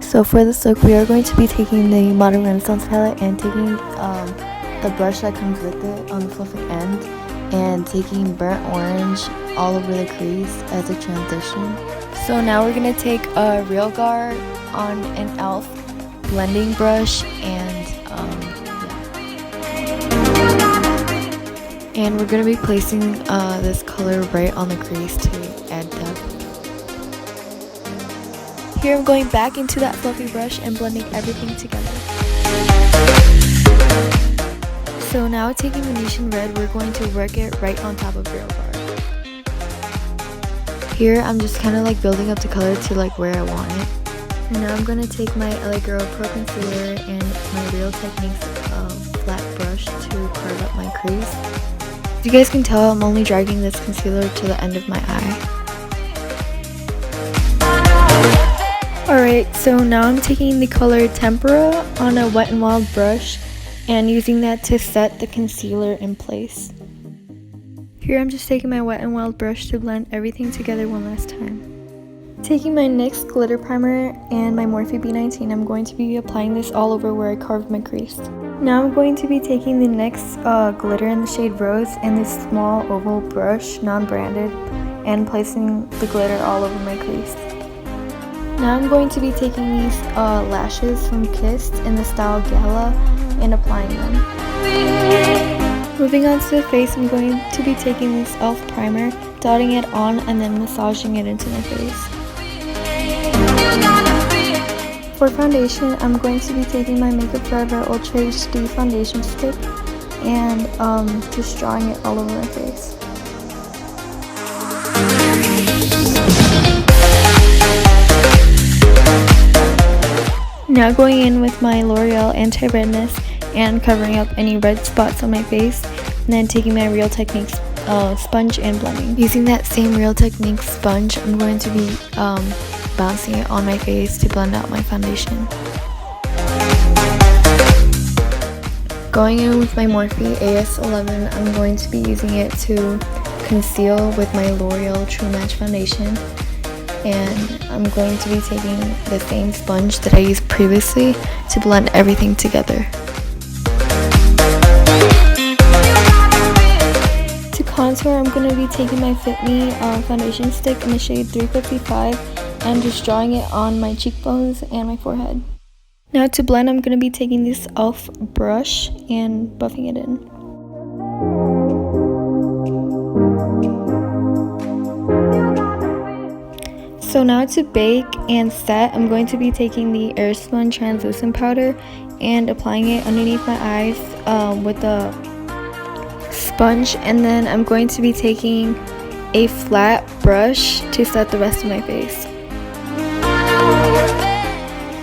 So for this look, we are going to be taking the Modern Renaissance palette and taking the brush that comes with it on the fluffy end and taking burnt orange all over the crease as a transition. So now we're going to take a Real Guard on an e.l.f. blending brush and we're going to be placing this color right on the crease to add depth. Here I'm going back into that fluffy brush and blending everything together. So now taking Venetian Red, we're going to work it right on top of Real Guard. Here I'm just kind of like building up the color to like where I want it. And now I'm going to take my LA Girl Pro Concealer and my Real Techniques flat brush to carve up my crease. As you guys can tell, I'm only dragging this concealer to the end of my eye. Alright, so now I'm taking the color Tempera on a Wet n Wild brush and using that to set the concealer in place. Here I'm just taking my Wet n Wild brush to blend everything together one last time. Taking my NYX glitter primer and my Morphe B19, I'm going to be applying this all over where I carved my crease. Now I'm going to be taking the NYX glitter in the shade Rose and this small oval brush, non-branded, and placing the glitter all over my crease. Now I'm going to be taking these lashes from Kissed in the style Gala and applying them. Moving on to the face, I'm going to be taking this e.l.f. primer, dotting it on and then massaging it into my face. For foundation, I'm going to be taking my Makeup Forever Ultra HD foundation stick and just drawing it all over my face. Now going in with my L'Oreal Anti-Redness and covering up any red spots on my face, and then taking my Real Techniques sponge and blending. Using that same Real Techniques sponge, I'm going to be bouncing it on my face to blend out my foundation. Going in with my Morphe AS11, I'm going to be using it to conceal with my L'Oreal True Match foundation. And I'm going to be taking the same sponge that I used previously to blend everything together. To contour, I'm going to be taking my Fit Me foundation stick in the shade 355 and just drawing it on my cheekbones and my forehead. Now to blend, I'm going to be taking this e.l.f. brush and buffing it in. So now to bake and set, I'm going to be taking the Airspun translucent powder and applying it underneath my eyes with a sponge, and then I'm going to be taking a flat brush to set the rest of my face.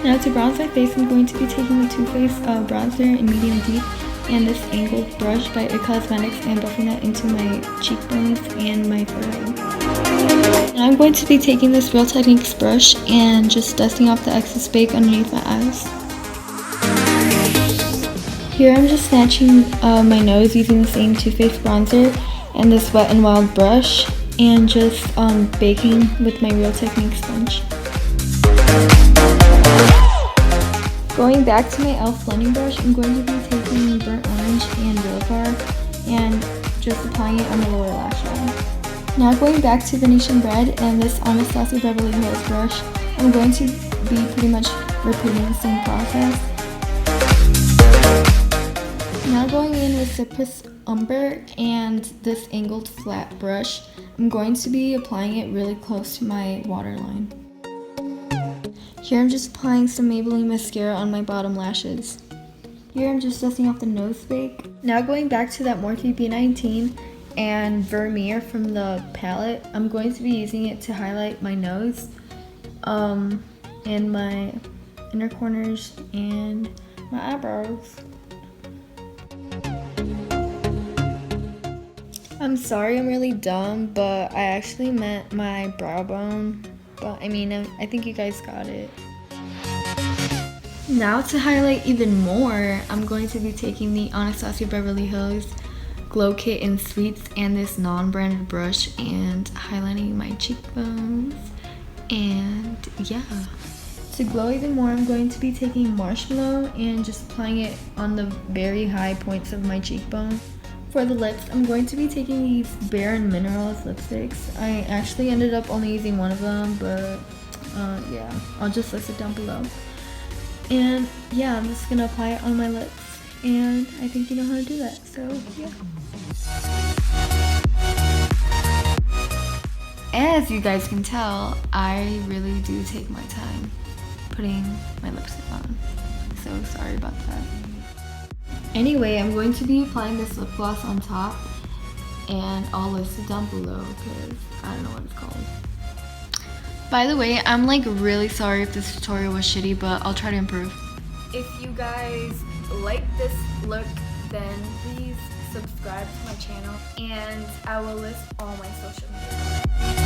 Now to bronze my face, I'm going to be taking the Too Faced bronzer in medium deep and this angled brush by IT Cosmetics and buffing that into my cheekbones and my forehead. Now I'm going to be taking this Real Techniques brush and just dusting off the excess bake underneath my eyes. Here I'm just snatching my nose using the same Too Faced bronzer and this Wet n Wild brush and just baking with my Real Techniques sponge. Going back to my e.l.f. blending brush, I'm going to be taking Burnt Orange and Real Guard and just applying it on the lower lash line. Now going back to Venetian Red and this Anastasia Beverly Hills brush, I'm going to be pretty much repeating the same process. Now going in with Cypress Umber and this angled flat brush, I'm going to be applying it really close to my waterline. Here I'm just applying some Maybelline mascara on my bottom lashes. Here I'm just dusting off the nose bake. Now going back to that Morphe B19 and Vermeer from the palette, I'm going to be using it to highlight my nose and my inner corners and my eyebrows. I'm sorry, I'm really dumb, but I actually meant my brow bone. But I mean, I think you guys got it. Now to highlight even more, I'm going to be taking the Anastasia Beverly Hills Glow Kit in Sweets and this non-branded brush and highlighting my cheekbones. And yeah. To glow even more, I'm going to be taking Marshmallow and just applying it on the very high points of my cheekbone. For the lips, I'm going to be taking these Bare and Minerals lipsticks. I actually ended up only using one of them, but yeah, I'll just list it down below. And yeah, I'm just gonna apply it on my lips, and I think you know how to do that, so yeah. As you guys can tell, I really do take my time putting my lipstick on, so sorry about that. Anyway, I'm going to be applying this lip gloss on top, and I'll list it down below because I don't know what it's called. By the way, I'm like really sorry if this tutorial was shitty, but I'll try to improve. If you guys like this look, then please subscribe to my channel, and I will list all my social media.